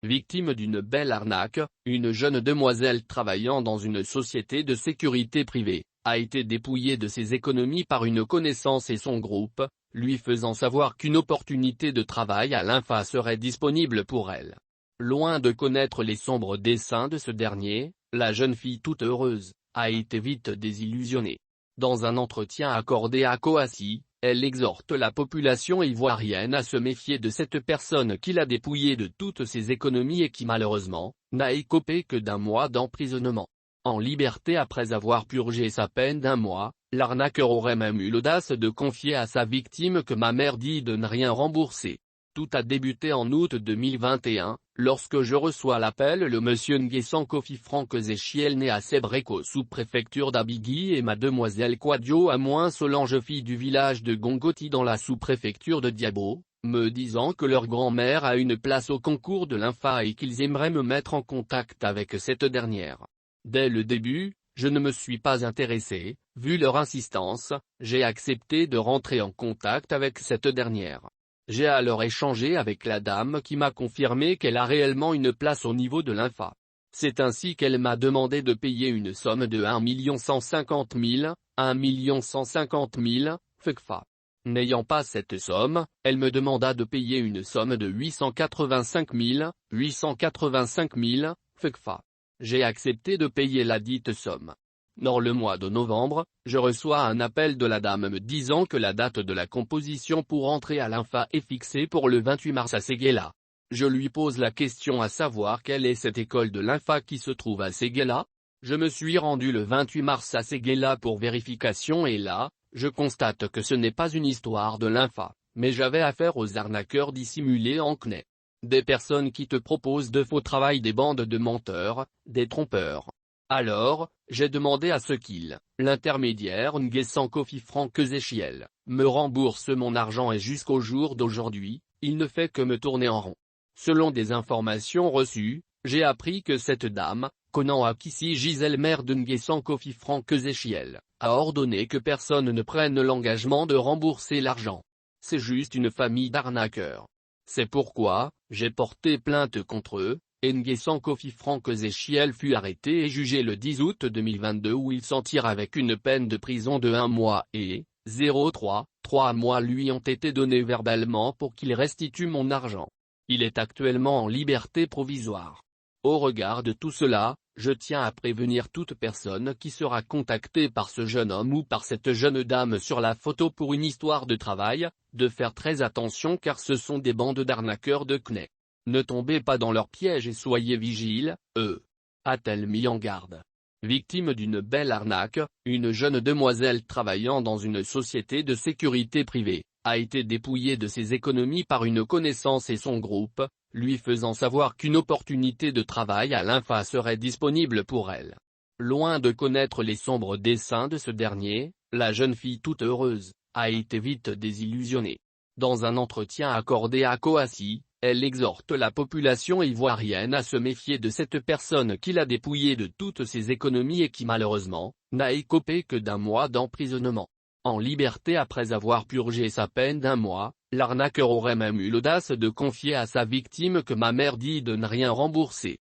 Victime d'une belle arnaque, une jeune demoiselle travaillant dans une société de sécurité privée, a été dépouillée de ses économies par une connaissance et son groupe, lui faisant savoir qu'une opportunité de travail à l'INFA serait disponible pour elle. Loin de connaître les sombres desseins de ce dernier, la jeune fille toute heureuse, a été vite désillusionnée. Dans un entretien accordé à Coassi, elle exhorte la population ivoirienne à se méfier de cette personne qui l'a dépouillée de toutes ses économies et qui malheureusement, n'a écopé que d'1 mois d'emprisonnement. En liberté après avoir purgé sa peine d'1 mois, l'arnaqueur aurait même eu l'audace de confier à sa victime que ma mère dit de ne rien rembourser. Tout a débuté en août 2021, lorsque je reçois l'appel le monsieur Nguessan Kofi Franck Zéchiel né à Sébreko sous-préfecture d'Abigui et ma demoiselle Kwadio Amoin Solange fille du village de Gongoti dans la sous-préfecture de Diabo, me disant que leur grand-mère a une place au concours de l'INFA et qu'ils aimeraient me mettre en contact avec cette dernière. Dès le début, je ne me suis pas intéressé, vu leur insistance, j'ai accepté de rentrer en contact avec cette dernière. J'ai alors échangé avec la dame qui m'a confirmé qu'elle a réellement une place au niveau de l'INFA. C'est ainsi qu'elle m'a demandé de payer une somme de 1 150 000, 1 150 000, FECFA. N'ayant pas cette somme, elle me demanda de payer une somme de 885 000, 885 000, FECFA. J'ai accepté de payer la dite somme. Dans le mois de novembre, je reçois un appel de la dame me disant que la date de la composition pour entrer à l'INFA est fixée pour le 28 mars à Séguéla. Je lui pose la question à savoir quelle est cette école de l'INFA qui se trouve à Séguéla. Je me suis rendu le 28 mars à Séguéla pour vérification et là, je constate que ce n'est pas une histoire de l'INFA, mais j'avais affaire aux arnaqueurs dissimulés en CNE. Des personnes qui te proposent de faux travail, des bandes de menteurs, des trompeurs. Alors, j'ai demandé à ce qu'il, l'intermédiaire Nguessan Kofi Franck Zéchiel, me rembourse mon argent et jusqu'au jour d'aujourd'hui, il ne fait que me tourner en rond. Selon des informations reçues, j'ai appris que cette dame, Konan Akissi Gisèle mère de Nguessan Kofi Franck Zéchiel, a ordonné que personne ne prenne l'engagement de rembourser l'argent. C'est juste une famille d'arnaqueurs. C'est pourquoi, j'ai porté plainte contre eux. Nguessan Kofi Franck Zéchiel fut arrêté et jugé le 10 août 2022 où il s'en tire avec une peine de prison de 1 mois et 3 mois lui ont été donnés verbalement pour qu'il restitue mon argent. Il est actuellement en liberté provisoire. Au regard de tout cela, je tiens à prévenir toute personne qui sera contactée par ce jeune homme ou par cette jeune dame sur la photo pour une histoire de travail, de faire très attention car ce sont des bandes d'arnaqueurs de CNE. Ne tombez pas dans leur piège et soyez vigiles, a-t-elle mis en garde. Victime d'une belle arnaque, une jeune demoiselle travaillant dans une société de sécurité privée, a été dépouillée de ses économies par une connaissance et son groupe, lui faisant savoir qu'une opportunité de travail à l'INFA serait disponible pour elle. Loin de connaître les sombres desseins de ce dernier, la jeune fille toute heureuse, a été vite désillusionnée. Dans un entretien accordé à Coassi, elle exhorte la population ivoirienne à se méfier de cette personne qui l'a dépouillée de toutes ses économies et qui malheureusement, n'a écopé que d'1 mois d'emprisonnement. En liberté après avoir purgé sa peine d'1 mois, l'arnaqueur aurait même eu l'audace de confier à sa victime que ma mère dit de ne rien rembourser.